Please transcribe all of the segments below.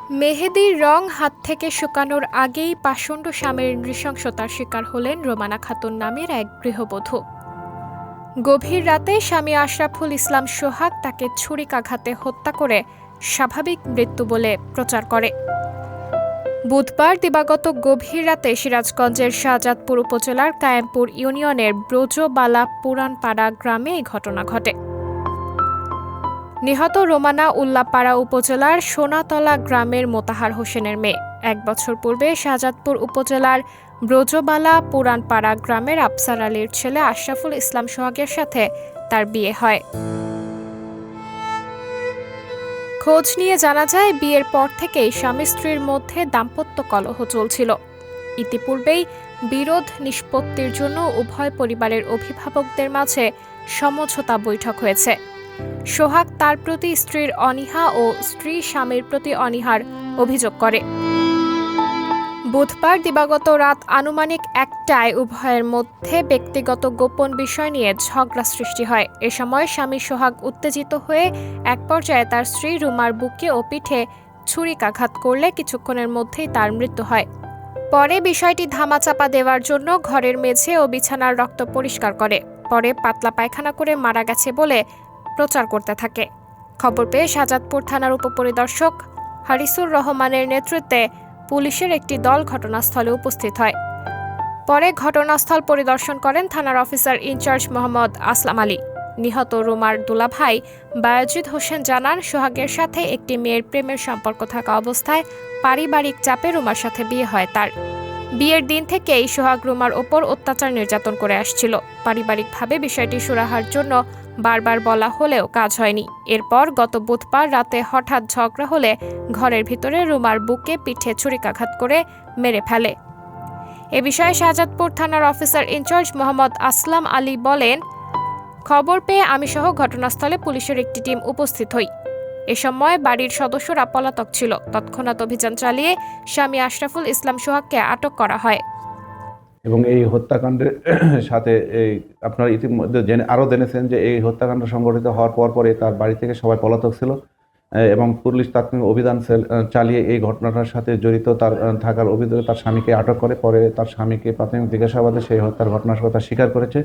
মেহেদির রং হাত থেকে শুকানোর আগেই পাষণ্ড স্বামীর নৃশংসতার শিকার হলেন রোমানা খাতুন নামের এক গৃহবধূ। গভীর রাতে স্বামী আশরাফুল ইসলাম সোহাগ তাকে ছুরিকাঘাতে হত্যা করে স্বাভাবিক মৃত্যু বলে প্রচার করে। বুধবার দিবাগত গভীর রাতে সিরাজগঞ্জের শাহজাদপুর উপজেলার কায়েমপুর ইউনিয়নের ব্রজবালা পুরানপাড়া গ্রামে এই ঘটনা ঘটে। নিহত রোমানা উল্লাপাড়া উপজেলার সোনাতলা গ্রামের মোতাহার হোসেনের মেয়ে। 1 বছর পূর্বে শাহজাদপুর উপজেলার ব্রজবালা পুরানপাড়া গ্রামের আফসার আলীর ছেলে আশরাফুল ইসলাম সোহাগের সাথে তার বিয়ে হয়। খোঁজ নিয়ে জানা যায়, বিয়ের পর থেকেই স্বামী স্ত্রীর মধ্যে দাম্পত্য কলহ চলছিল। ইতিপূর্বেই বিরোধ নিষ্পত্তির জন্য উভয় পরিবারের অভিভাবকদের মাঝে সমঝোতা বৈঠক হয়েছে। সোহাগ তার প্রতি স্ত্রীর অনীহা ও স্ত্রী স্বামীর প্রতি অনীহার অভিযোগ করে। বুধবার দিবাগত রাত আনুমানিক 1টায় উভয়ের মধ্যে ব্যক্তিগত গোপন বিষয় নিয়ে ঝগড়া সৃষ্টি হয়। এ সময় স্বামী সোহাগ উত্তেজিত হয়ে এক পর্যায়ে তার স্ত্রী রুমার বুকে ও পিঠে ছুরিকাঘাত করলে কিছুক্ষণের মধ্যেই তার মৃত্যু হয়। পরে বিষয়টি ধামাচাপা দেওয়ার জন্য ঘরের মেঝে ও বিছানার রক্ত পরিষ্কার করে। পরে পাতলা পায়খানা করে মারা গেছে বলে প্রচার করতে থাকে। খবর পেয়ে শাহজাদপুর থানার উপপরিদর্শক হারিসুর রহমানের নেতৃত্বে পুলিশের একটি দল ঘটনাস্থলে উপস্থিত হয়। পরে ঘটনাস্থল পরিদর্শন করেন থানার অফিসার ইনচার্জ মোহাম্মদ আসলাম আলী। নিহত রুমার দুলাভাই বায়েজিদ হোসেন জানান, সোহাগের সাথে একটি মেয়ের প্রেমের সম্পর্ক থাকা অবস্থায় পারিবারিক চাপে রুমার সাথে বিয়ে হয় তার। বিয়ের দিন থেকেই সোহাগ রুমার ওপর অত্যাচার নির্যাতন করে আসছিল। পারিবারিকভাবে বিষয়টি সুরাহার জন্য বারবার বলা হলেও কাজ হয়নি। এরপর গত বুধবার রাতে হঠাৎ ঝগড়া হলে ঘরের ভিতরে রুমার বুকে পিঠে ছুরিকাঘাত করে মেরে ফেলে। এ বিষয়ে শাহজাদপুর থানার অফিসার ইনচার্জ মোহাম্মদ আসলাম আলী বলেন, খবর পেয়ে আমি সহ ঘটনাস্থলে পুলিশের একটি টিম উপস্থিত হই। এ সময় বাড়ির সদস্যরা পলাতক ছিল। তৎক্ষণাৎ অভিযান চালিয়ে স্বামী আশরাফুল ইসলাম সোহাগকে আটক করা হয়। এবং এই হত্যাকাণ্ডের সাথে আপনারা ইতিমধ্যে আরও জেনেছেন যে এই হত্যাকাণ্ড সংঘটিত হওয়ার পরে তার বাড়ি থেকে সবাই পলাতক ছিল এবং পুলিশ তাৎক্ষণিক অভিযান চালিয়ে এই ঘটনাটার সাথে জড়িত তার থাকার অভিযোগে তার স্বামীকে আটক করে। পরে তার স্বামীকে প্রাথমিক জিজ্ঞাসাবাদে সেই হত্যার ঘটনার কথা স্বীকার করেছে।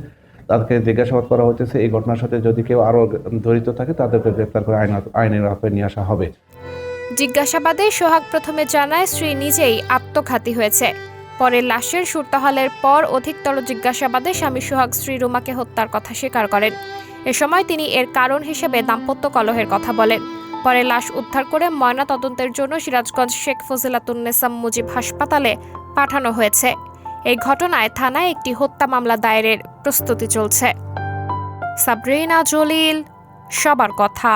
তাদেরকে জিজ্ঞাসাবাদ করা হতেছে। এই ঘটনার সাথে যদি কেউ আরও জড়িত থাকে তাদেরকে গ্রেপ্তার করে আইনের আওতায় নিয়ে আসা হবে। জিজ্ঞাসাবাদে সোহাগ প্রথমে জানায় স্ত্রী নিজেই আত্মঘাতী হয়েছে। পরে লাশের সুরতহালের পর অধিকতর জিজ্ঞাসাবাদে স্বামী সোহাগ স্ত্রী রুমাকে হত্যার কথা স্বীকার করেন। এ সময় তিনি এর কারণ হিসেবে দাম্পত্য কলহের কথা বলেন। পরে লাশ উদ্ধার করে ময়না তদন্তের জন্য সিরাজগঞ্জ শেখ ফজিলাতুন্নেসা মুজিব হাসপাতালে পাঠানো হয়েছে। এই ঘটনায় থানায় একটি হত্যা মামলা দায়েরের প্রস্তুতি চলছে। সাবরিনা জলিল, সবার কথা।